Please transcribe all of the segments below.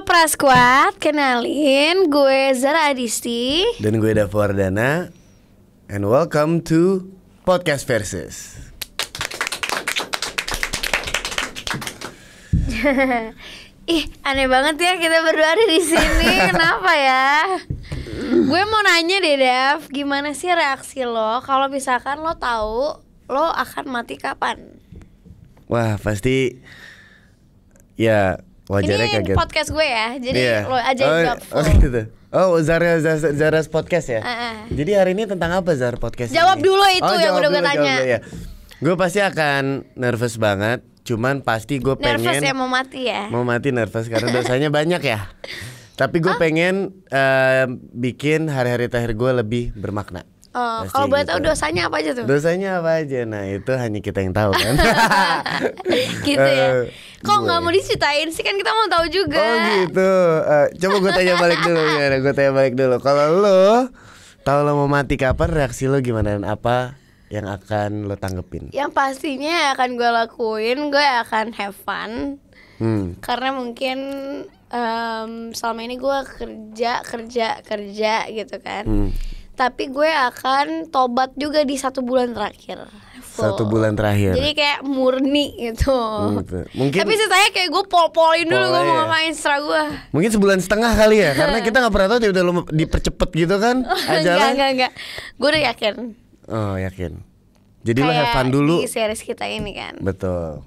Prasquad, kenalin gue Zara Adisti. Dan gue Davo Ardana. And welcome to Podcast Versus. Ih, aneh banget ya kita berdua ada di sini. Kenapa ya? Gue mau nanya deh, Dav, gimana sih reaksi lo kalau misalkan lo tahu lo akan mati kapan? Wah, pasti ya wajarnya ini kaget. Ini podcast gue ya, jadi lo aja yang jawab. Oh gitu. Oh, Zara's podcast ya. Jadi hari ini tentang apa Zara podcast? Jawab ini? dulu itu yang udah gue tanya. Ya. Gue pasti akan nervous banget. Cuman pasti gue pengen nervous ya, mau mati ya. Mau mati nervous karena dosanya banyak ya. Tapi gue pengen bikin hari-hari terakhir gue lebih bermakna. Oh, kalau boleh tahu dosanya apa aja tuh? Dosanya apa aja? Nah itu hanya kita yang tahu kan. Gitu ya. Kok nggak mau diceritain sih, kan kita mau tahu juga. Oh gitu. Coba gue tanya balik dulu ya. Gue tanya balik dulu. Kalau lo tahu lo mau mati kapan, reaksi lo gimana dan apa yang akan lo tanggepin? Yang pastinya akan gue lakuin, gue akan have fun. Karena mungkin selama ini gue kerja gitu kan. Tapi gue akan tobat juga di 1 bulan terakhir. 1 bulan terakhir. Jadi kayak murni gitu. Mungkin. Tapi ceritanya kayak gue pol-polin dulu gue mau ngapain setelah gue. Mungkin 1,5 bulan kali ya. Karena kita gak pernah tahu tiba-tiba lo dipercepet gitu kan ajaran. Enggak. Gue udah yakin. Oh yakin. Jadi kayak lo have fun dulu di series kita ini kan. Betul.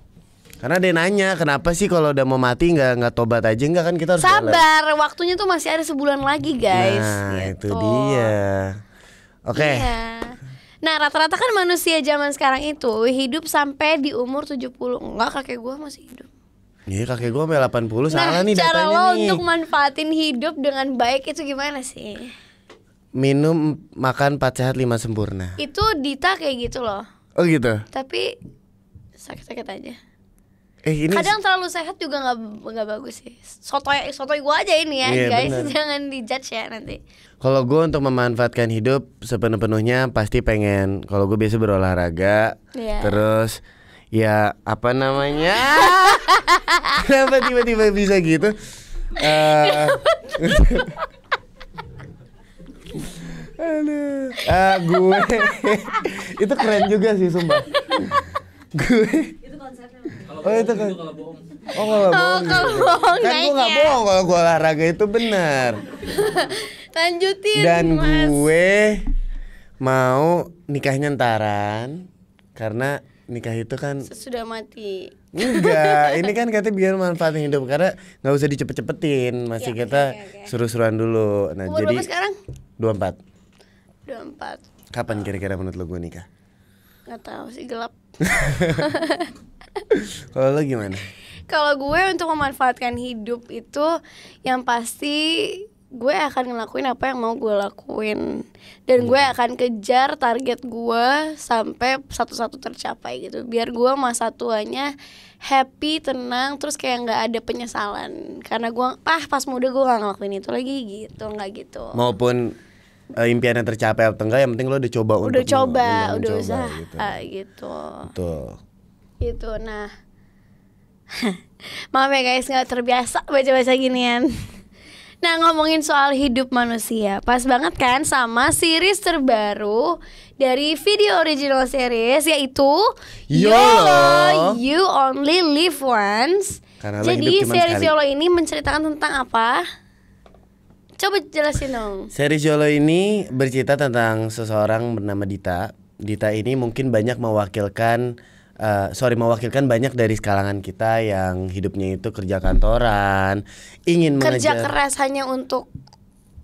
Karena dia nanya kenapa sih kalau udah mau mati nggak tobat aja, nggak kan kita harus sabar jalan. Waktunya tuh masih ada 1 bulan lagi guys. Nah gitu. Itu dia. Oke. Iya. Nah rata-rata kan manusia zaman sekarang itu hidup sampai di umur 70. Enggak, kakek gue masih hidup. Iya kakek gue sampai 80. Salah nih cara datanya lo nih. untuk manfaatin hidup dengan baik itu gimana sih? Minum, makan 4 sehat 5 sempurna. Itu Dita kayak gitu loh. Oh gitu. Tapi sakit-sakit aja. Ini kadang terlalu sehat juga nggak bagus sih. Sotoy gue aja ini ya, iya, guys. Bener. Jangan dijudge ya nanti. Kalau gue untuk memanfaatkan hidup sepenuh-penuhnya pasti pengen. Kalau gue biasa berolahraga, terus ya apa namanya? Kenapa tiba-tiba bisa gitu? Gue itu keren juga sih sumpah. Gue itu konsepnya. Oh itu kan. Oh kalau bohong. Kan gue nggak bohong kalau gue olahraga itu benar. Lanjutin. Dan Mas. gue mau nikahnya ntaran karena nikah itu kan sudah mati. Enggak, ini kan katanya biar manfaatin hidup karena nggak usah dicepet-cepetin, masih kita seru-seruan dulu. Nah umur jadi berapa sekarang? 24. Kapan kira-kira menurut lo gue nikah? Nggak tahu sih, gelap. Kalau lo gimana? Kalau gue untuk memanfaatkan hidup itu yang pasti gue akan ngelakuin apa yang mau gue lakuin. Dan gue akan kejar target gue sampai satu-satu tercapai gitu. Biar gue masa tuanya happy, tenang, terus kayak gak ada penyesalan. Karena gue pas muda gue gak ngelakuin itu lagi gitu, gak gitu. Maupun impiannya tercapai atau enggak, yang penting lo udah coba udah usaha gitu. Betul. Gitu, nah maaf ya guys, gak terbiasa baca-baca ginian. Nah ngomongin soal hidup manusia, pas banget kan sama series terbaru dari video original series, yaitu YOLO, You Only Live Once. Jadi series YOLO ini menceritakan tentang apa? Coba jelasin dong. Series YOLO ini bercerita tentang seseorang bernama Dita. Dita ini mungkin banyak mewakilkan banyak dari kalangan kita yang hidupnya itu kerja kantoran, ingin kerja keras hanya untuk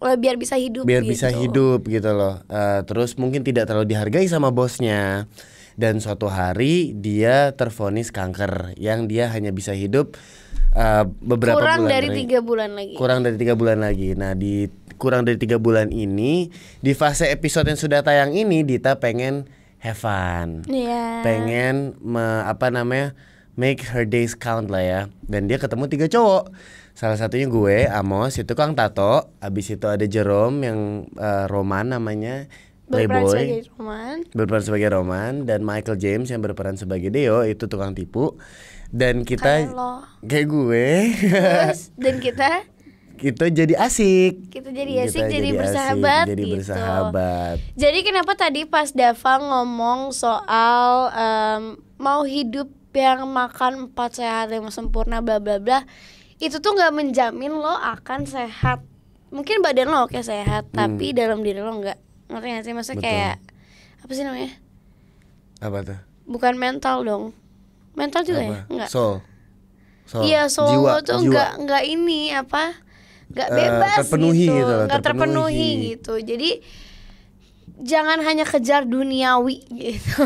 biar bisa hidup. Biar bisa hidup gitu loh. Terus mungkin tidak terlalu dihargai sama bosnya. Dan suatu hari dia tervonis kanker yang dia hanya bisa hidup beberapa kurang bulan dari 3 bulan lagi. Kurang dari 3 bulan lagi. Nah di kurang dari 3 bulan ini, di fase episode yang sudah tayang ini, Dita pengen have fun, pengen make her days count lah ya. Dan dia ketemu 3 cowok. Salah satunya gue, Amos, itu Kang Tato. Abis itu ada Jerome yang Roman namanya, Playboy, berperan sebagai Roman. Dan Michael James yang berperan sebagai Deo, itu tukang tipu. Dan kita kayak gue. Terus, dan kita kita jadi asik. Kita jadi asik, jadi bersahabat jadi gitu. bersahabat. Jadi kenapa tadi pas Dava ngomong soal mau hidup yang makan 4 sehat 5 sempurna bla bla bla, itu tuh nggak menjamin lo akan sehat. Mungkin badan lo oke sehat, tapi dalam diri lo nggak. Ngerti nggak sih? Maksudnya kayak apa sih namanya? Apa tuh? Bukan mental dong. Mental juga apa? ya? Enggak. Soul. Iya, soul lo tuh nggak ini apa? Nggak bebas terpenuhi gitu loh, nggak terpenuhi gitu. Jadi jangan hanya kejar duniawi gitu.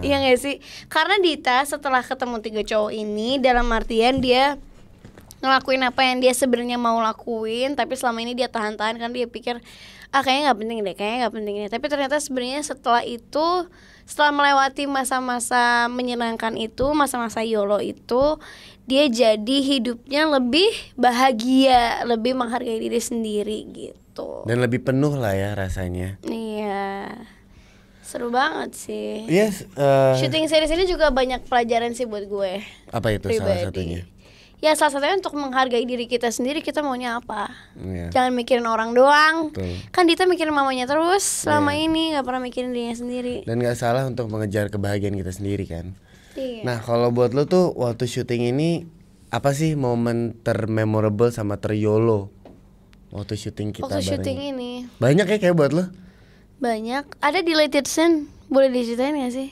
Iya nggak sih? Karena Dita setelah ketemu 3 cowok ini, dalam artian dia ngelakuin apa yang dia sebenarnya mau lakuin, tapi selama ini dia tahan-tahan kan, dia pikir kayaknya nggak penting deh, kayaknya nggak penting deh. Tapi ternyata sebenarnya setelah itu, setelah melewati masa-masa menyenangkan itu, masa-masa YOLO itu, dia jadi hidupnya lebih bahagia, lebih menghargai diri sendiri gitu. Dan lebih penuh lah ya rasanya. Iya, seru banget sih. Yes. Shooting series ini juga banyak pelajaran sih buat gue. Apa itu pribadi. salah satunya? Ya salah satunya untuk menghargai diri kita sendiri, kita maunya apa. Yeah. Jangan mikirin orang doang. Betul. Kan Dita mikirin mamanya terus selama ini, gak pernah mikirin dirinya sendiri. Dan gak salah untuk mengejar kebahagiaan kita sendiri kan. Iya. Nah kalau buat lo tuh waktu syuting ini, apa sih momen termemorable sama teryolo waktu syuting kita waktu bareng? syuting ini Banyak ya kayak buat lo? banyak. Ada deleted scene, boleh diceritain gak sih?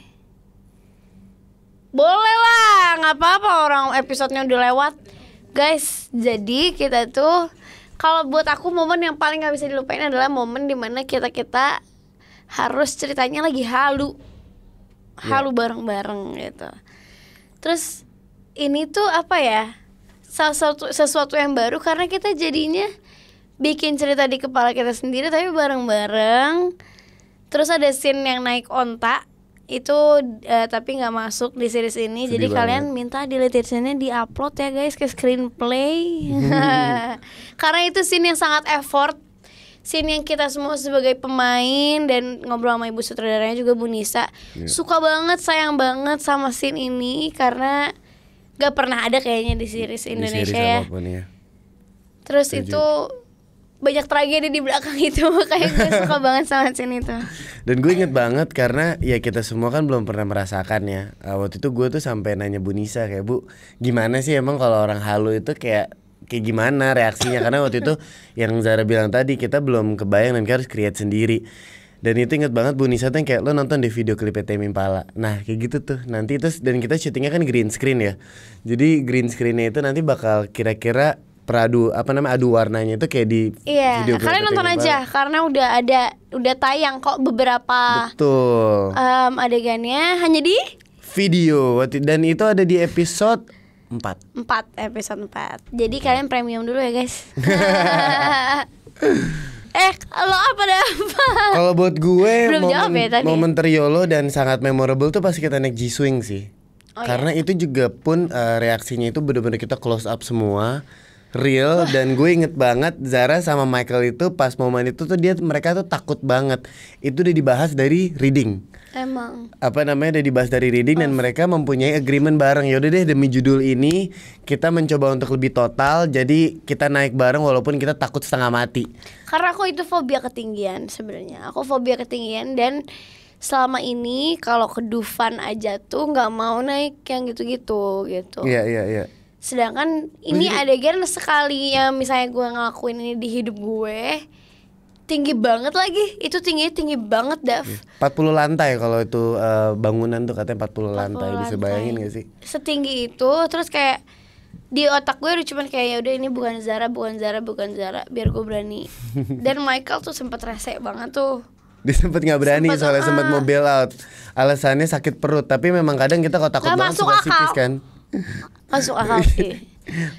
Boleh lah, gak apa-apa, orang episodenya udah lewat. Guys, jadi kita tuh, kalau buat aku momen yang paling gak bisa dilupain adalah momen dimana kita harus ceritanya lagi halu bareng-bareng gitu. Terus ini tuh apa ya, sesuatu yang baru karena kita jadinya bikin cerita di kepala kita sendiri tapi bareng-bareng. Terus ada scene yang naik onta itu tapi nggak masuk di series ini. Sedih jadi banget. Kalian minta deleted scene-nya di-upload ya guys ke screenplay. Karena itu scene yang sangat effort, scene yang kita semua sebagai pemain dan ngobrol sama ibu sutradaranya juga Bu Nisa suka banget, sayang banget sama scene ini karena gak pernah ada kayaknya di series Indonesia ya. Terus setuju. Itu banyak tragedi di belakang itu, kayak gue suka banget sama scene itu. Dan gue inget banget karena ya kita semua kan belum pernah merasakan ya. Waktu itu gue tuh sampai nanya Bu Nisa kayak, Bu gimana sih emang kalau orang halu itu kayak gimana reaksinya. Karena waktu itu yang Zara bilang tadi, kita belum kebayang dan kita harus create sendiri. Dan itu inget banget Bu Nisa tuh yang kayak, lo nonton di video klipnya Tame Impala. Nah kayak gitu tuh nanti itu. Dan kita syutingnya kan green screen ya. Jadi green screennya itu nanti bakal kira-kira adu warnanya itu kayak di video klip. Kalian nonton aja karena udah tayang kok beberapa. Betul. Adegannya hanya di video. Dan itu ada di episode 4. Episode 4. Jadi kalian premium dulu ya guys. Kalau apa dah? Kalau buat gue momen ya, teryolo dan sangat memorable tuh pasti kita naik G-Swing sih. Karena itu juga pun reaksinya itu benar-benar kita close up semua, real. Dan gue inget banget Zara sama Michael itu pas momen itu tuh mereka tuh takut banget. Itu udah dibahas dari reading. Emang udah dibahas dari reading dan mereka mempunyai agreement bareng. Yaudah deh, demi judul ini kita mencoba untuk lebih total. Jadi kita naik bareng walaupun kita takut setengah mati. Karena aku itu fobia ketinggian sebenarnya. Aku fobia ketinggian dan selama ini kalau ke Dufan aja tuh nggak mau naik yang gitu-gitu gitu. Iya. Sedangkan ini adegan sekali ya, misalnya gue ngelakuin ini di hidup gue, tinggi banget lagi. Itu tinggi banget, Dav. 40 lantai kalau itu bangunan tuh katanya 40 lantai. Bisa bayangin gak sih? Setinggi itu. Terus kayak di otak gue udah cuman kayak ya udah ini bukan Zara, biar gue berani. Dan Michael tuh sempet rese banget tuh. Dia sempet gak berani soalnya sempet mau bail out. Alasannya sakit perut. Tapi memang kadang kita kalau takut banget suka psikis kan. Masuk akal sih.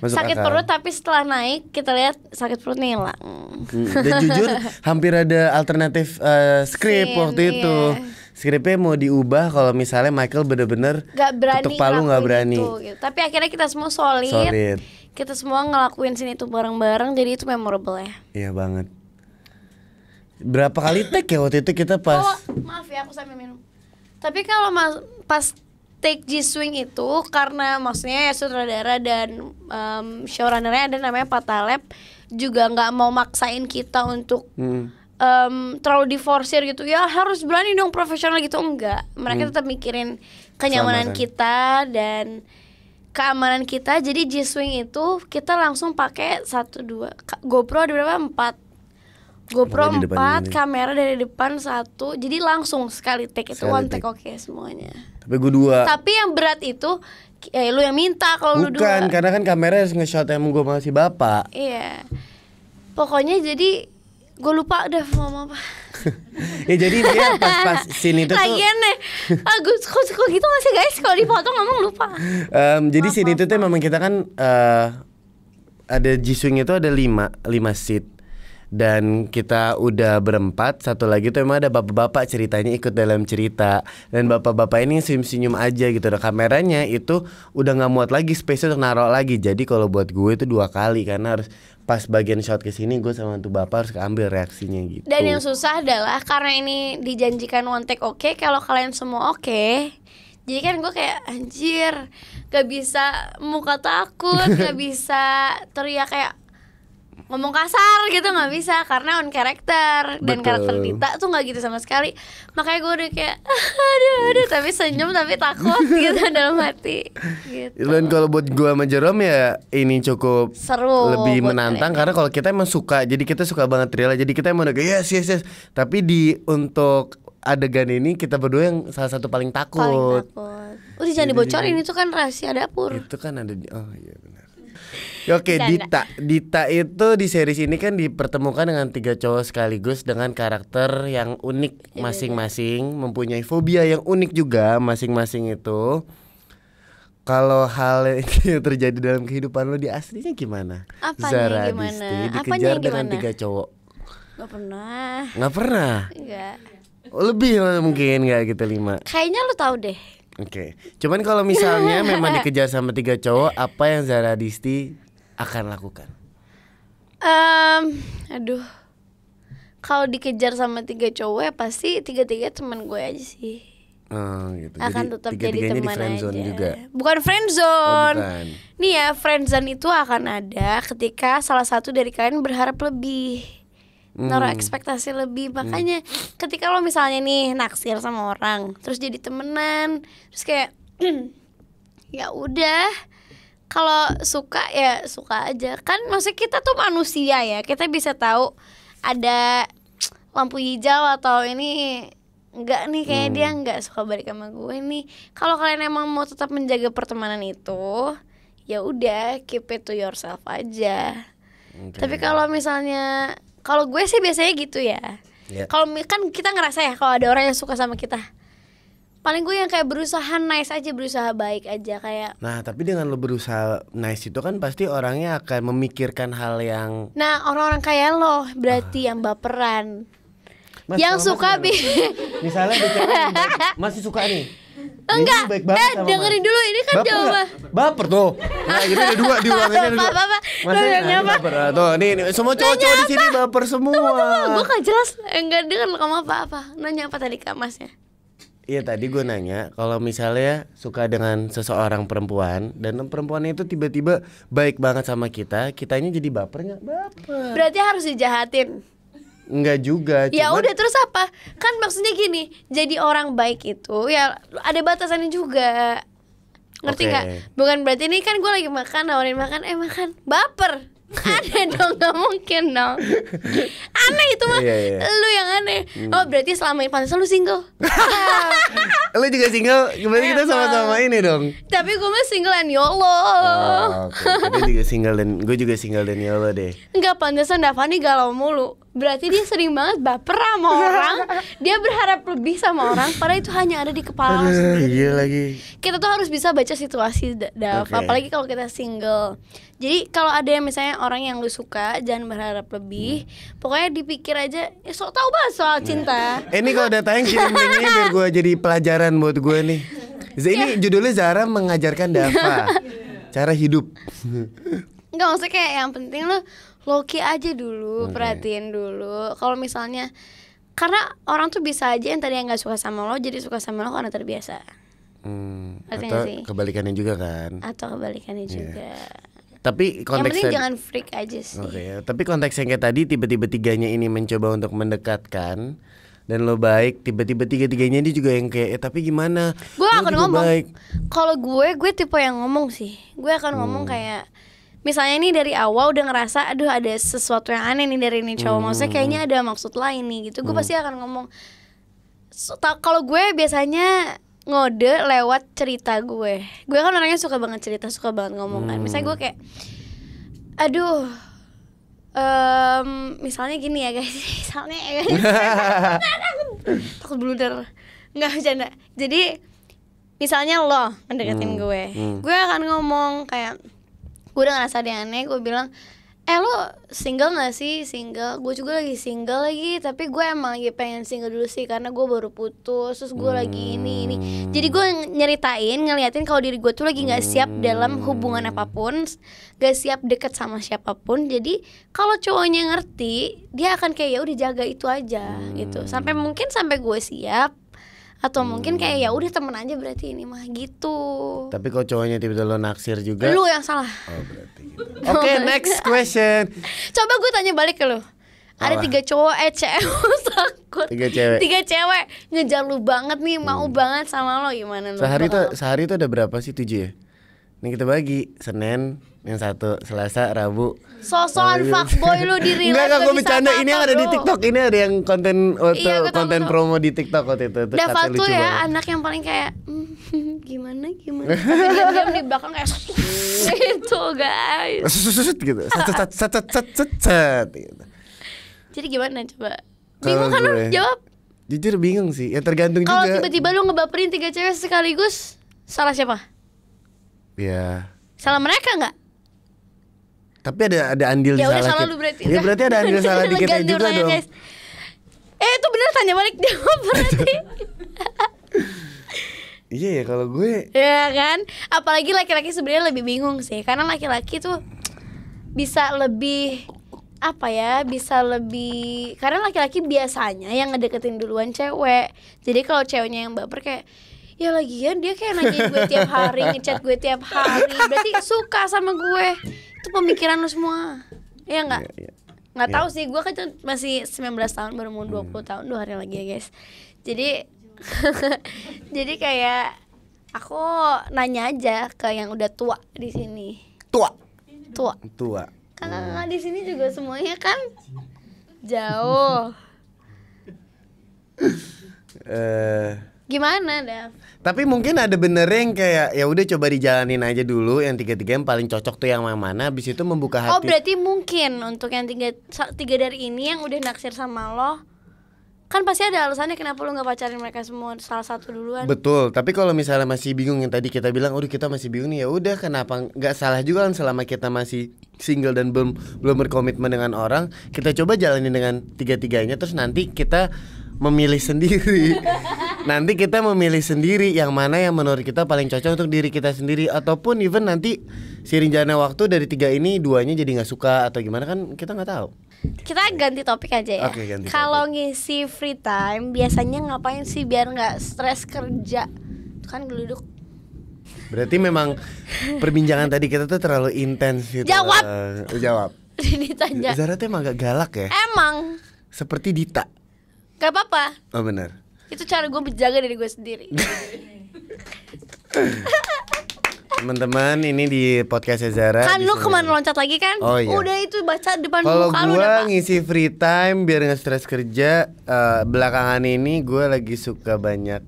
Sakit perut, tapi setelah naik kita lihat sakit perutnya hilang. Dan jujur hampir ada alternatif skrip waktu itu. Skripnya mau diubah kalau misalnya Michael bener-bener ketuk palu gak berani gitu. Tapi akhirnya kita semua solid. Kita semua ngelakuin sini itu bareng-bareng. Jadi itu memorable ya. Iya banget. Berapa kali take ya waktu itu kita pas maaf ya aku sambil minum. Tapi kalau pas take G-Swing itu karena maksudnya ya sutradara dan showrunnernya ada namanya Pak Taleb. juga nggak mau maksain kita untuk terlalu diforsir gitu ya harus berani dong profesional gitu, enggak. Mereka tetap mikirin kenyamanan kita dan keamanan kita. Jadi G-Swing itu kita langsung pakai 1, 2 GoPro ada berapa? 4 GoPro 4, kamera dari depan 1. Jadi langsung sekali take itu one take oke semuanya. Tapi gue 2. Tapi yang berat itu lu yang minta kalau lu 2. Bukan, karena kan kamera harus nge-shot yang gue masih bapak. Iya. Pokoknya jadi gue lupa udah ngomong apa. Ya jadi dia pas scene itu tuh lagian nih kok gitu gak sih guys, kalau dipotong ngomong lupa. Jadi scene itu tuh memang kita kan ada G-Swing itu ada 5 seat. Dan kita udah berempat, satu lagi tuh emang ada bapak-bapak ceritanya ikut dalam cerita. Dan bapak-bapak ini senyum-senyum aja gitu. Dan kameranya itu udah gak muat lagi space untuk naruh lagi. Jadi kalau buat gue itu 2 kali karena harus pas bagian shot kesini gue sama tuh bapak harus ambil reaksinya gitu. Dan yang susah adalah karena ini dijanjikan one take oke, kalau kalian semua oke, jadi kan gue kayak anjir, gak bisa muka takut, gak bisa teriak kayak ngomong kasar gitu, nggak bisa karena on character. Dan karakter Dita tuh nggak gitu sama sekali. Makanya gue udah kayak aduh tapi senyum tapi takut gitu dalam hati gitu. Dan kalau buat gue sama Jerome ya ini cukup seru, lebih menantang karena kalau kita emang suka, jadi kita suka banget thriller, jadi kita emang udah kayak yes. Tapi untuk adegan ini kita berdua yang salah satu paling takut. Udah jangan dibocorin, itu kan rahasia dapur. Itu kan ada oh iya benar. Oke, Dita itu di series ini kan dipertemukan dengan 3 cowok sekaligus dengan karakter yang unik masing-masing, mempunyai fobia yang unik juga masing-masing itu. Kalau hal ini terjadi dalam kehidupan lo di aslinya gimana? Apanya Zara gimana? Disti dikejar dengan 3 cowok. Gak pernah. Gak pernah? Enggak. Lebih mungkin gak gitu 5. Kayaknya lo tahu deh. Oke. Cuman kalau misalnya memang dikejar sama 3 cowok, apa yang Zara Disti akan lakukan? Aduh. Kalau dikejar sama 3 cowok ya pasti 3-3 teman gue aja sih. Gitu. Akan tetap jadi teman aja. Juga. Bukan friendzone. Bukan. Nih ya, friendzone itu akan ada ketika salah satu dari kalian berharap lebih, naruh ekspektasi lebih. Makanya ketika lo misalnya nih naksir sama orang, terus jadi temenan, terus kayak ya udah, kalau suka ya suka aja. Kan maksudnya kita tuh manusia ya, kita bisa tahu ada lampu hijau atau ini enggak nih, kayak dia enggak suka balik sama gue nih. Kalau kalian emang mau tetap menjaga pertemanan itu, ya udah keep it to yourself aja. Tapi kalau misalnya, kalau gue sih biasanya gitu ya. Kalau kan kita ngerasa ya kalau ada orang yang suka sama kita, paling gue yang kayak berusaha nice aja, berusaha baik aja kayak. Nah tapi dengan lo berusaha nice itu kan pasti orangnya akan memikirkan hal yang. Nah orang-orang kayak lo berarti yang baperan. Mas, yang suka misalnya masih suka nih. Enggak, dengerin dulu, ini kan jawaban. Baper tuh. Nah, gitu ada 2 di ruangan ini. Baper. Tuh, nih semua cowok-cowok di sini baper semua. Gue gak jelas, enggak dengar kamu apa-apa. Nanya apa tadi Kak Masnya? Iya tadi gue nanya kalau misalnya suka dengan seseorang perempuan dan perempuan itu tiba-tiba baik banget sama kita, kitanya jadi baper nggak? Baper. Berarti harus dijahatin. Enggak juga. Ya udah terus apa? Kan maksudnya gini, jadi orang baik itu ya ada batasannya juga. Ngerti nggak? Bukan berarti ini kan gue lagi makan, nawarin makan, makan, baper. Aneh dong, gak mungkin dong. Aneh itu mah, lu yang aneh. Oh berarti selama ini pantas lu single. Lu juga single, berarti kita sama-sama ini dong. Tapi gue mah singlean, ya Allah. Kita juga single dan gue juga single dan ya Allah deh. Enggak, pantesan Davani galau mulu. Berarti dia sering banget baper sama orang. Dia berharap lebih sama orang, padahal itu hanya ada di kepala lo sendiri. Iya lagi. Kita tuh harus bisa baca situasi, apalagi kalau kita single. Jadi kalau ada yang misalnya orang yang lu suka, jangan berharap lebih. Pokoknya dipikir aja, sok tahu banget soal cinta. Ini kalau udah tayang kirim linknya biar gue jadi pelajaran buat gue nih. Ini judulnya Zara mengajarkan Dava cara hidup. Enggak, maksudnya kayak yang penting lu low-key aja dulu, perhatiin dulu. Kalau misalnya, karena orang tuh bisa aja yang tadi yang gak suka sama lo jadi suka sama lo karena terbiasa. Atau kebalikannya juga kan. Atau kebalikannya juga. Tapi yang penting jangan freak aja sih. Oke, tapi konteks yang kayak tadi tiba-tiba tiganya ini mencoba untuk mendekatkan dan lo baik, tiba-tiba tiga-tiganya ini juga yang kayak tapi gimana? Gue akan ngomong. Kalau gue tipe yang ngomong sih. Gue akan ngomong kayak misalnya nih dari awal udah ngerasa aduh ada sesuatu yang aneh nih dari ini cowok, maksudnya kayaknya ada maksud lain nih gitu. Gue pasti akan ngomong. Kalau gue biasanya ngode lewat cerita gue. Gue kan orangnya suka banget cerita, suka banget ngomong kan. Misalnya gue kayak aduh misalnya gini ya guys. Misalnya ya guys. Takut blunder. Nggak bercanda. Jadi misalnya lo mendeketin gue. Gue akan ngomong kayak gue udah ngerasa dia aneh, gue bilang lo single gak sih? Single, gue juga lagi single lagi. Tapi gue emang lagi pengen single dulu sih karena gue baru putus. Terus gue lagi ini. Jadi gue nyeritain, ngeliatin kalau diri gue tuh lagi gak siap dalam hubungan apapun, gak siap deket sama siapapun. Jadi kalau cowoknya ngerti, dia akan kayak ya udah jaga itu aja gitu. Sampai gue siap. Atau mungkin kayak ya udah temen aja berarti ini mah gitu. Tapi kalau cowoknya tiba-tiba lo naksir juga, lu yang salah. Oh berarti gitu. Oke, next question. Coba gue tanya balik ke lu. Ada 3 cowok cewek takut. 3 cewek ngejar lu banget nih, mau banget sama lo, gimana lu? Sehari itu ada berapa sih? 7 ya? Nih kita bagi Senin yang 1, Selasa, Rabu. Sosokan fuckboy lu di real life. Enggak, gue bercanda. Ini yang ada di TikTok. Ini ada yang konten promo di TikTok waktu itu. Dava tuh ya anak yang paling kayak gimana. Tapi diam di belakang kayak gitu guys. Gitu. Set gitu. Jadi gimana coba? Bingung kan lu jawab? Jujur bingung sih. Ya tergantung juga. Kalau tiba-tiba lu ngebaperin 3 cewek sekaligus, salah siapa? Ya. Salah mereka nggak? Tapi ada andil ya salah. Ya udah salah lu berarti. Ya berarti ada andil salah di kita juga dong. Guys. Itu bener, tanya balik jawab berarti. Iya ya kalau gue. Ya kan. Apalagi laki-laki sebenarnya lebih bingung sih. Karena laki-laki tuh bisa lebih karena laki-laki biasanya yang ngedeketin duluan cewek. Jadi kalau ceweknya yang baper kayak ya lagian dia kayak nanyain gue tiap hari, ngechat gue tiap hari, berarti suka sama gue. Itu pemikiran lu semua. Iya enggak? Nggak tahu sih, gue kan masih 19 tahun, baru mau 20 tahun 2 hari lagi ya guys. Jadi jadi kayak aku nanya aja ke yang udah tua di sini. Tua. Kakak di sini juga semuanya kan jauh. Gimana Dav? Tapi mungkin ada benernya yang kayak ya udah coba dijalanin aja dulu, yang 3 yang paling cocok tuh yang mana, habis itu membuka hati. Oh berarti mungkin untuk yang 3 dari ini yang udah naksir sama lo, kan pasti ada alasannya kenapa lo nggak pacarin mereka semua salah satu duluan. Betul. Tapi kalau misalnya masih bingung yang tadi kita bilang, udah kita masih bingung nih, ya udah kenapa nggak salah juga kan selama kita masih single dan belum berkomitmen dengan orang, kita coba jalanin dengan 3-tiganya, terus nanti kita memilih sendiri. Nanti kita memilih sendiri yang mana yang menurut kita paling cocok untuk diri kita sendiri, ataupun even nanti seiring jalannya waktu dari 3 ini 2-nya jadi nggak suka atau gimana kan kita nggak tahu. Kita ganti topik aja ya. Kalau ngisi free time biasanya ngapain sih biar nggak stres kerja? Kan geluduk. Berarti memang perbincangan tadi kita tuh terlalu intens gitu. Jawab. Ditanya. Zara tuh emang agak galak ya. Emang. Seperti Dita. Gak apa-apa. Oh benar. Itu cara gue menjaga diri gue sendiri. Teman-teman, ini di podcast Zara. Kan lu kemana loncat lagi kan? Oh, iya. Udah itu baca depan muka lu. Kalau gue ngisi free time biar nggak stres kerja, belakangan ini gue lagi suka banyak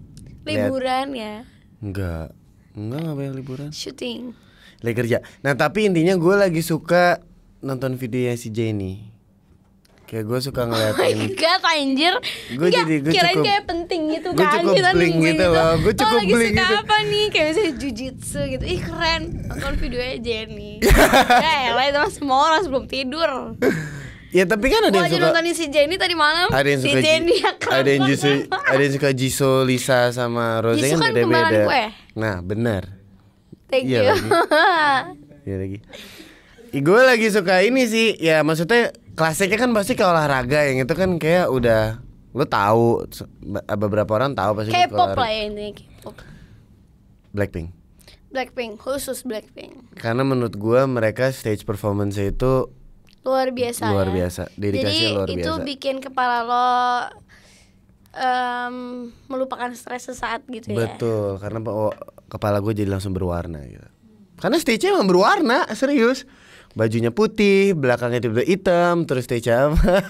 liburan ya. Enggak banyak liburan. Syuting. Lagi kerja. Nah tapi intinya gue lagi suka nonton videonya si Jenny. Kayak gue suka ngeliatin. Gak anjir. Gue kirain kayak penting gitu kan. Gue cukup bling gitu loh. Gue cukup bling gitu. Lagi suka apa nih? Kayak misalnya jujitsu gitu. Ih keren. Nonton videonya Jenny. Ya elah itu mah semua orang sebelum tidur. Ya tapi kan ada yang suka nontonin si Jenny tadi malam. Ada yang suka si Jenny ada yang suka Jisoo, Lisa sama Rose Jisoo kan beda-beda. Nah benar. Thank you. Iya lagi. Gue lagi suka ini sih. Ya maksudnya klasiknya kan pasti ke olahraga, yang itu kan kayak udah lo tahu, beberapa orang tahu pasti. K-pop lah ya ini K-pop. Blackpink. Blackpink, khusus Blackpink. Karena menurut gue mereka stage performance itu luar biasa. Luar biasa, dedikasinya luar biasa. Jadi itu bikin kepala lo melupakan stres sesaat gitu ya. Betul, karena kepala gue jadi langsung berwarna gitu. Karena stage-nya emang berwarna, serius. Bajunya putih, belakangnya tiba-tiba hitam, terus stage-nya apa.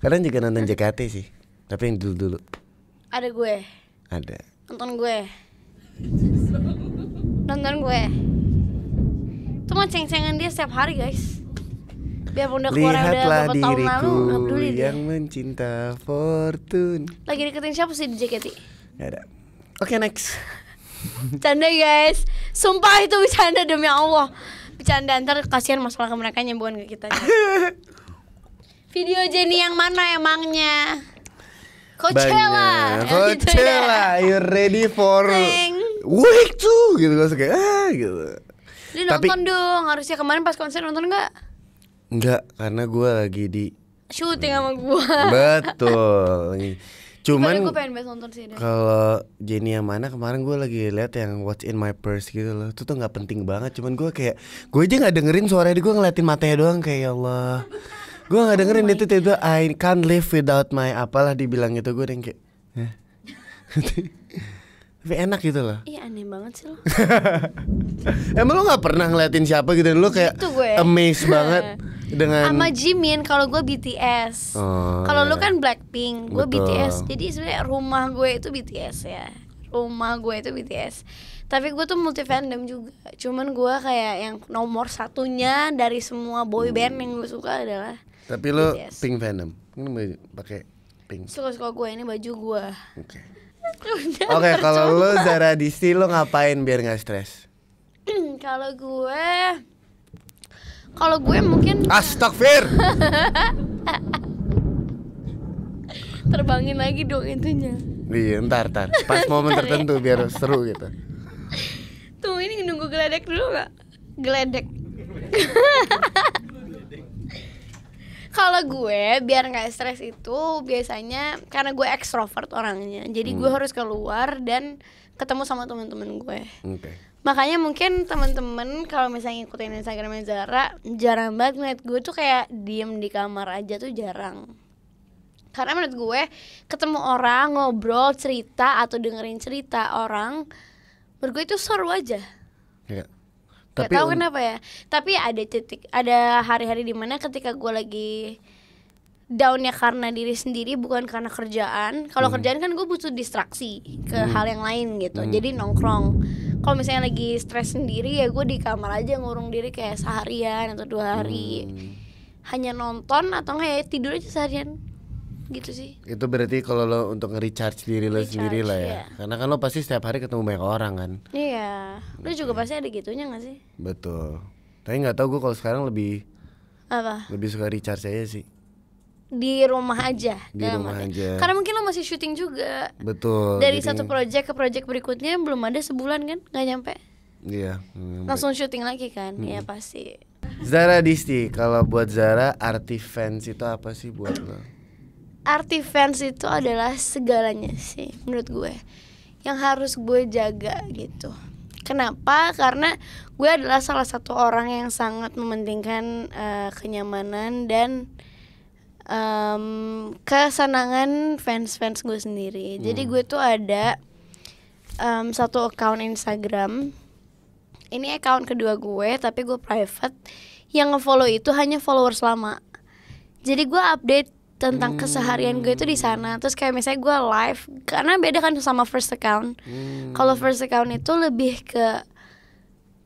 Kadang juga nonton JKT sih, tapi yang dulu-dulu. Ada gue. Ada. Nonton gue. Itu mah ceng-cengan dia setiap hari guys. Biarpun udah keluar udah beberapa tahun lalu, nggak peduli yang dia mencinta Fortune. Lagi deketin siapa sih di JKT? Gak ada. Oke, next. Bercanda guys, sumpah itu bercanda demi Allah. Bercanda, ntar kasihan masalah ke mereka bukan ke kita. Video Jennie yang mana emangnya? Coachella. Coachella, you ready for week 2 gitu, gue kayak gitu. Lu nonton dong, harusnya kemarin pas konser nonton nggak? Enggak, karena gue lagi di syuting sama gue. Betul. Cuman gue pengen banget nonton sih. Kalau Jennie yang mana kemarin gue lagi lihat yang What's in My Purse gitu loh. Itu tuh nggak penting banget. Cuman gue kayak gue aja nggak dengerin suaranya, gue ngeliatin matanya doang kayak ya Allah. Gue nggak dengerin itu tiba I can't live without my apalah dibilang itu, gue yang kayak tapi enak gitu loh. Iya aneh banget sih lo. Emang lo nggak pernah ngeliatin siapa gitu, lo kayak amazed banget dengan sama Jimin. Kalau gue BTS, kalau lo kan Blackpink, gue BTS. Jadi sebenarnya rumah gue itu BTS ya. Tapi gue tuh multi fandom juga. Cuman gue kayak yang nomor satunya dari semua boy band yang gue suka adalah. Tapi lo BTS. Pink fandom, ini pakai pink. Suka gue, ini baju gue. Oke, kalau lo Zara Disti, lo ngapain biar nggak stres? Kalau gue mungkin Astagfir. Terbangin lagi dong itunya. Iya, ntar pas momen tertentu biar seru gitu. Tuh ini nunggu geledek dulu nggak? Geledek. Kalau gue biar nggak stres itu biasanya karena gue ekstrovert orangnya, jadi gue harus keluar dan ketemu sama teman-teman gue. Makanya mungkin teman-teman kalau misalnya ngikutin Instagramnya Zara, jarang banget ngeliat gue tuh kayak diem di kamar aja tuh jarang. Karena menurut gue ketemu orang, ngobrol, cerita atau dengerin cerita orang, menurut gue itu seru aja. Ya. Gak tahu kenapa ya. Tapi ada hari-hari dimana ketika gue lagi downnya karena diri sendiri, bukan karena kerjaan. Kalau kerjaan kan gue butuh distraksi ke hal yang lain gitu. Jadi nongkrong. Kalau misalnya lagi stres sendiri ya gue di kamar aja ngurung diri kayak seharian atau 2 hari. Hanya nonton atau nggak ya tidur aja seharian. Gitu sih. Itu berarti kalau lo untuk nge-recharge diri lo sendiri lah ya. Iya. Karena kan lo pasti setiap hari ketemu banyak orang kan. Iya. Lo juga pasti ada gitunya gak sih? Betul. Tapi gak tahu gue kalau sekarang lebih suka recharge aja sih. Di rumah aja. Karena mungkin lo masih syuting juga. Betul. Dari satu project ke project berikutnya belum ada sebulan kan? Gak nyampe. Iya. Langsung syuting lagi kan? Iya pasti. Zara Disti, kalau buat Zara arti fans itu apa sih buat lo? Arti fans itu adalah segalanya sih menurut gue, yang harus gue jaga gitu. Kenapa? Karena gue adalah salah satu orang yang sangat mementingkan kenyamanan dan kesenangan fans gue sendiri. Jadi gue tuh ada satu account Instagram. Ini account kedua gue, tapi gue private. Yang nge-follow itu hanya followers lama. Jadi gue update tentang keseharian gue itu di sana. Terus kayak misalnya gue live, karena beda kan sama first account. Kalau first account itu lebih ke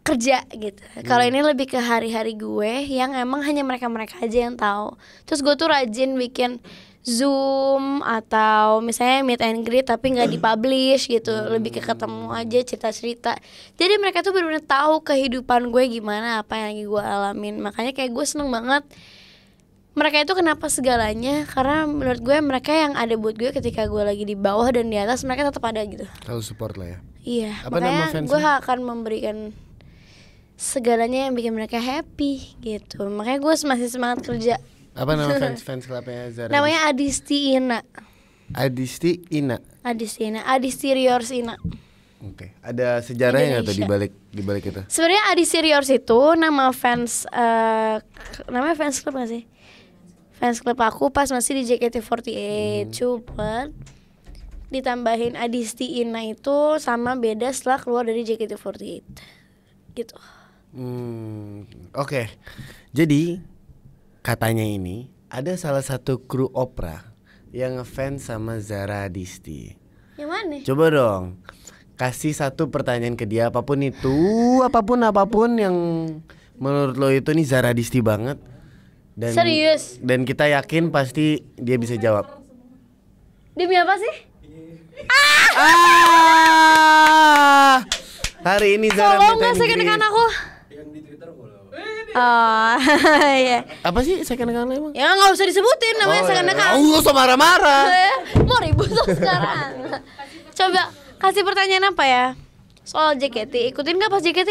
kerja gitu. Kalau ini lebih ke hari-hari gue yang emang hanya mereka aja yang tahu. Terus gue tuh rajin bikin Zoom atau misalnya meet and greet tapi nggak dipublish gitu. Lebih ke ketemu aja, cerita-cerita. Jadi mereka tuh benar-benar tahu kehidupan gue gimana, apa yang lagi gue alamin. Makanya kayak gue seneng banget. Mereka itu kenapa segalanya? Karena menurut gue mereka yang ada buat gue ketika gue lagi di bawah dan di atas, mereka tetap ada gitu. Selalu support lah ya. Iya. Apa makanya gue akan memberikan segalanya yang bikin mereka happy gitu. Makanya gue masih semangat kerja. Apa nama fans clubnya Zara? Namanya Adisti Ina. Adisti Ina. Adisti Ina. Adisti Riors Ina. Oke. Ada sejarahnya nggak tuh di balik itu? Sebenarnya Adi Siriors itu namanya fans club nggak sih? Fans club aku pas masih di JKT48. Cuman ditambahin Adisti Ina itu sama beda setelah keluar dari JKT48 gitu. Oke. Jadi katanya ini ada salah satu kru opera yang ngefans sama Zara Adisti. Yang mana? Coba dong kasih satu pertanyaan ke dia, apapun itu, apapun yang menurut lo itu nih Zara Adisti banget. Dan, serius? Dan kita yakin pasti dia bisa jawab. Demi apa sih? Hari ini Zara tolong nggak second-account aku? Yang di Twitter follow. Oh iya. Apa sih second-account lo emang? Ya nggak usah disebutin namanya second-account. Gak usah marah-marah. Mau ribut sekarang. Coba kasih pertanyaan apa ya? Soal JKT, ikutin nggak pas JKT?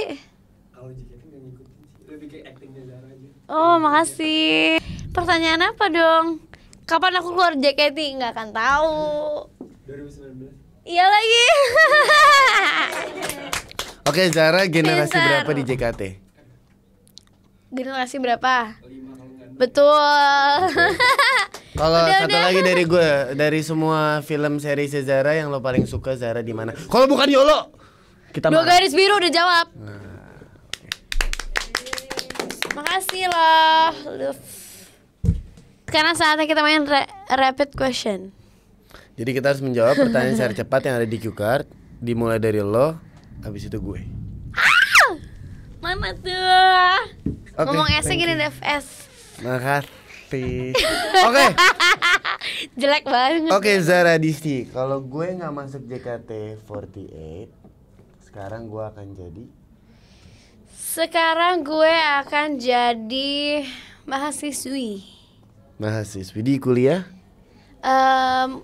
Kalau JKT nggak ngikutin sih, lebih kayak actingnya Zara aja. Oh makasih. Pertanyaan apa dong? Kapan aku keluar JKT? Nggak akan tahu. 2019. Iya lagi. Oke, Zara generasi Pintar. berapa di JKT? Generasi berapa? 5 kalau nggak 6. Betul. Kalau Udah, satu udah. lagi dari gue, dari semua film seri Zara yang lo paling suka Zara di mana? Kalau bukan Yolo, kita Dua marah. garis biru udah jawab. Makasih loh. Sekarang saatnya kita main rapid question. Jadi kita harus menjawab pertanyaan secara cepat yang ada di cue card. Dimulai dari lo, habis itu gue. Mana tuh? Oke, Ngomong S thank gini you. Dev S. Makasih. Oke, Jelek banget. oke Zara Adisti. Kalau gue nggak masuk JKT48, sekarang gue akan jadi Sekarang gue akan jadi mahasiswi. mahasiswi di kuliah.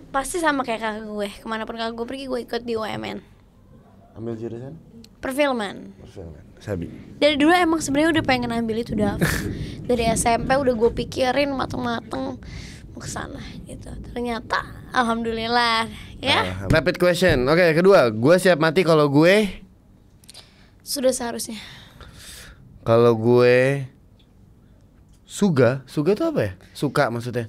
Pasti sama kayak kakak gue. Kemanapun kakak gue pergi, gue ikut di UMN. Ambil jurusan Perfilman. perfilman. Sabi. Dari dulu emang sebenarnya udah pengen ambil itu Dav. Dari SMP udah gue pikirin mateng-mateng mau kesana gitu. Ternyata alhamdulillah ya. Rapid question. Oke, kedua, gue siap mati kalau gue Sudah seharusnya. Kalau gue Suga tuh apa ya? Suka maksudnya.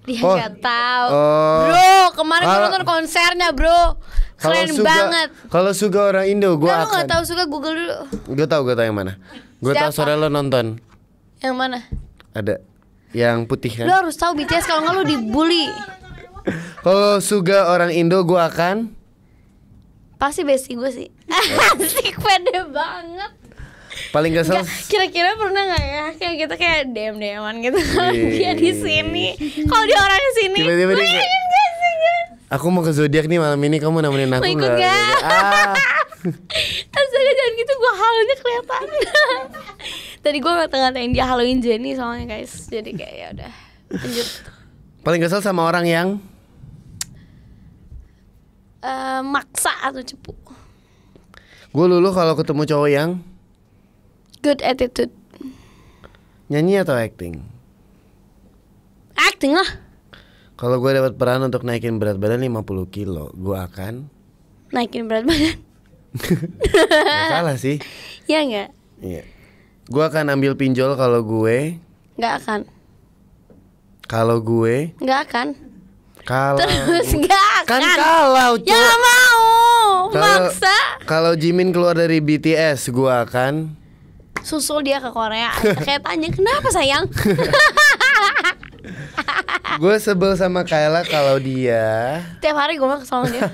Dia Oh. nggak tahu. Oh. Bro, kemarin gue Kalau- nonton konsernya bro. Keren banget. Kalau Suga orang Indo, gue Nah, lu akan. nggak tahu suka Google dulu. Gue tahu yang mana. Gue tahu Siapa? sore lo nonton. Yang mana? Ada yang putih Lu kan? harus tahu BTS, kalau nggak lu dibully. Kalau Suga orang Indo, gue akan. Pasti besti gue sih. Asik, pede banget. Paling kesel. Nggak, kira-kira pernah nggak ya kayak kita kayak DM-an gitu kalau dia di sini, kalau dia orang di sini, Tiba-tiba dia kayak, bayangin gak sih guys? Aku mau ke zodiak nih malam ini, kamu nemenin aku Mau ikut nggak? nggak? Ah. Astaga, jangan gitu, gue halunya kelihatan. Tadi gue ngata-ngatain dia haluin Jenny soalnya guys, jadi kayak ya udah lanjut. Paling kesel sama orang yang Maksa atau cepu. gue luluh kalau ketemu cowok yang Good attitude. nyanyi atau acting. Acting lah. Kalau gue dapat peran untuk naikin berat badan 50 kilo, gue akan. Naikin berat badan. Gak salah sih. Ya nggak? Iya. Gue akan ambil pinjol kalau gue. Nggak akan. Kalau gue. Nggak akan. Kalau. Terus nggak akan. Kan kalau Ya nggak mau. Maksa. Kalau Jimin keluar dari BTS, gue akan. Susul dia ke Korea. Kayak tanya kenapa sayang. Gue sebel sama Kayla kalau dia. Tiap hari gue mau kesel sama dia.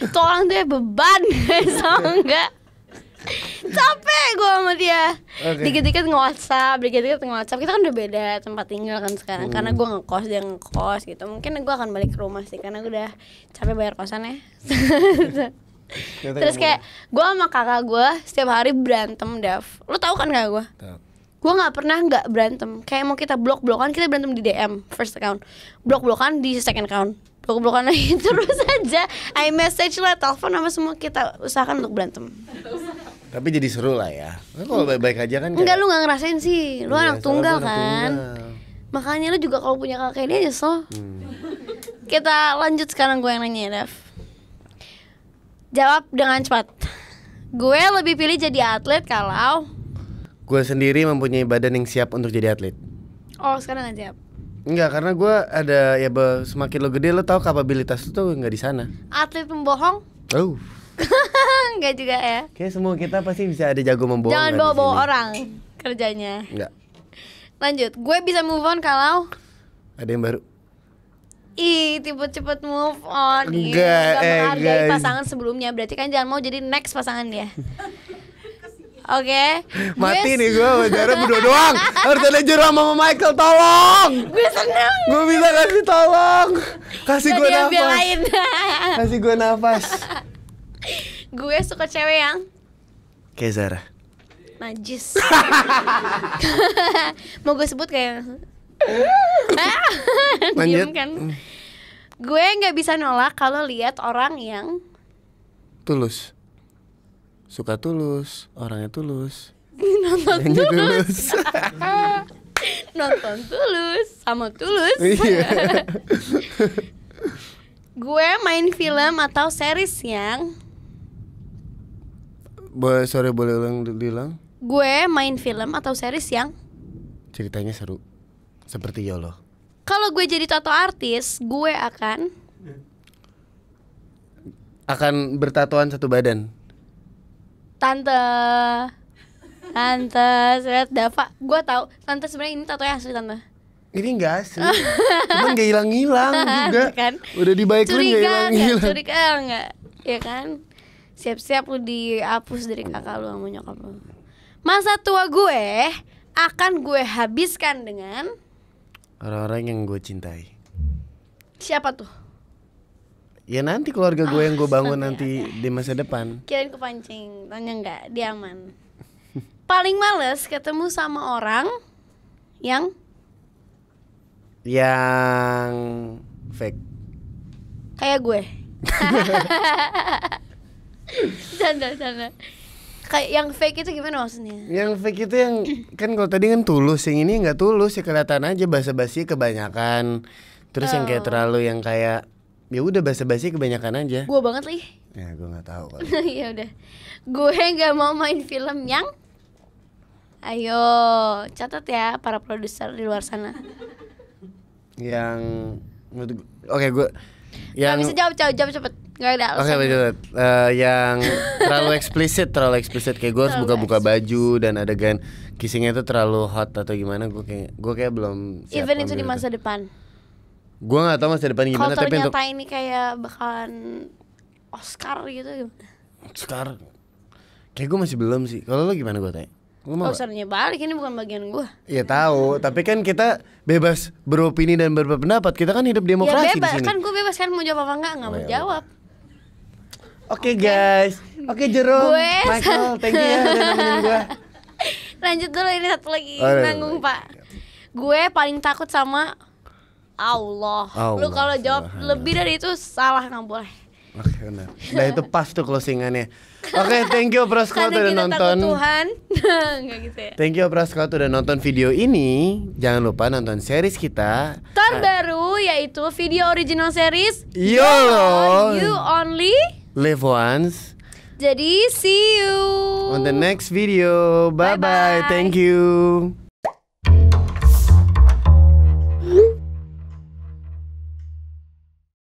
Itu orang tuh ya beban guys, tau enggak? Capek gue sama dia. Oke. Dikit-dikit nge-WhatsApp, Kita kan udah beda tempat tinggal kan sekarang. Karena gue ngekos, dia ngekos gitu. Mungkin gue akan balik ke rumah sih, karena gue udah capek bayar kosannya. Terus kayak gue sama kakak gue setiap hari berantem, Dav. Lu tahu kan kakak gue? Tahu. Gue nggak pernah nggak berantem. Kayak mau kita blok-blokan, kita berantem di DM first account, blok-blokan di second account, blok-blokan lagi terus aja. I message lah, telepon sama semua, kita usahakan untuk berantem. Tapi jadi seru lah ya. Kan kalau baik-baik aja kan. Enggak, lu nggak ngerasain sih. Lu Iya, anak tunggal soalnya gua anak kan. tunggal. Makanya lu juga kalau punya kakak kayak dia nyesel. Kita lanjut sekarang, gue yang nanya ya, Dav. Jawab dengan cepat. Gue lebih pilih jadi atlet kalau gue sendiri mempunyai badan yang siap untuk jadi atlet. Oh, sekarang gak siap. Enggak, karena gue ada ya semakin lo gede lo tahu kapabilitas lo tuh nggak di sana. Atlet pembohong? Oh. Enggak juga ya. Kayak semua kita pasti bisa ada jago membohong. Jangan kan di bawa-bawa sini. orang kerjanya. Enggak. Lanjut, gue bisa move on kalau Ada yang baru. cepet move on. Enggak, menghargai guys. pasangan sebelumnya. Berarti kan jangan mau jadi next pasangan dia. Oke. Mati nih gue, Zara berdua doang. Harus ada jurang sama Michael, tolong. Gue seneng. Gue bisa kasih tolong. Kasih gue Gak nafas. diambil-lain. Kasih gue nafas. Gue suka cewek yang Kayak Zara. najis. Mau gue sebut kayak Lanjut. Diem kan. Gue nggak bisa nolak kalau lihat orang yang Tulus. Suka tulus, orangnya tulus. nonton Nyanyi tulus. Nonton tulus sama tulus. Iya. Gue main film atau series yang Boleh diulang. Gue main film atau series yang Ceritanya seru. Seperti YOLO. kalau gue jadi tato artis, gue akan bertatuan satu badan. Tante Surat Dava. Gue tahu Tante sebenarnya ini tatonya asli Tante. Ini enggak asli. Cuman gak hilang-hilang juga. Kan? Udah di bike link gak hilang-hilang. Curiga enggak? Ya kan? Siap-siap lu dihapus dari kakak lu sama nyokap lu. Masa tua gue akan gue habiskan dengan Orang-orang yang gue cintai. siapa tuh? Ya nanti keluarga gue yang gue bangun santai, nanti di masa depan. Kirain kepancing. Tanya enggak, dia aman. Paling males ketemu sama orang yang Fake. kayak gue. Canda. Kayak yang fake itu gimana maksudnya? Yang fake itu yang kan kalau tadi kan tulus, yang ini nggak tulus ya, kelihatan aja basa-basi kebanyakan. Terus yang kayak terlalu yang kayak ya udah basa-basi kebanyakan aja. Gue banget lih. Ya gue nggak tahu. Ya udah. Gue nggak mau main film yang ayo catat ya para produser di luar sana. Yang oke gue yang Gak bisa jawab cepet. Gak ada Oke, alasan. betul. Yang terlalu eksplisit kayak gue harus Terlalu buka-buka baju dan adegan kissingnya itu terlalu hot atau gimana, gue kayak belum siap. Even itu di ambil masa depan. Gue nggak tahu masa depan Kalau gimana, tapi ternyata untuk ini kayak bakalan Oscar gitu gimana? sekarang kayak gue masih belum sih. Kalau lo gimana, gue tanya? Lo mau? Oscarnya balik, ini bukan bagian gue. Iya tahu, tapi kan kita bebas beropini dan berpendapat. Kita kan hidup Ya demokrasi di bebas, sini. kan gue bebas kan mau jawab apa enggak mau ya jawab. Oke guys, oke Jerome, Gue Michael, thank you ya udah nemenin gue. Lanjut dulu, ini satu lagi Oh, iya, nanggung iya. Pak. Gue paling takut sama Allah. Lu Allah, kalau jawab subhanallah. lebih dari itu salah, nggak boleh. Oke benar. Nah itu pas tuh closingannya. Oke, thank you Prasko Karena udah kita nonton. takut Tuhan. Nggak gitu ya. Thank you Prasko udah nonton video ini. Jangan lupa nonton series kita. Terbaru yaitu video original series YOLO. You Only. Live once. Jadi see you On the next video. Bye bye. Bye-bye. Thank you.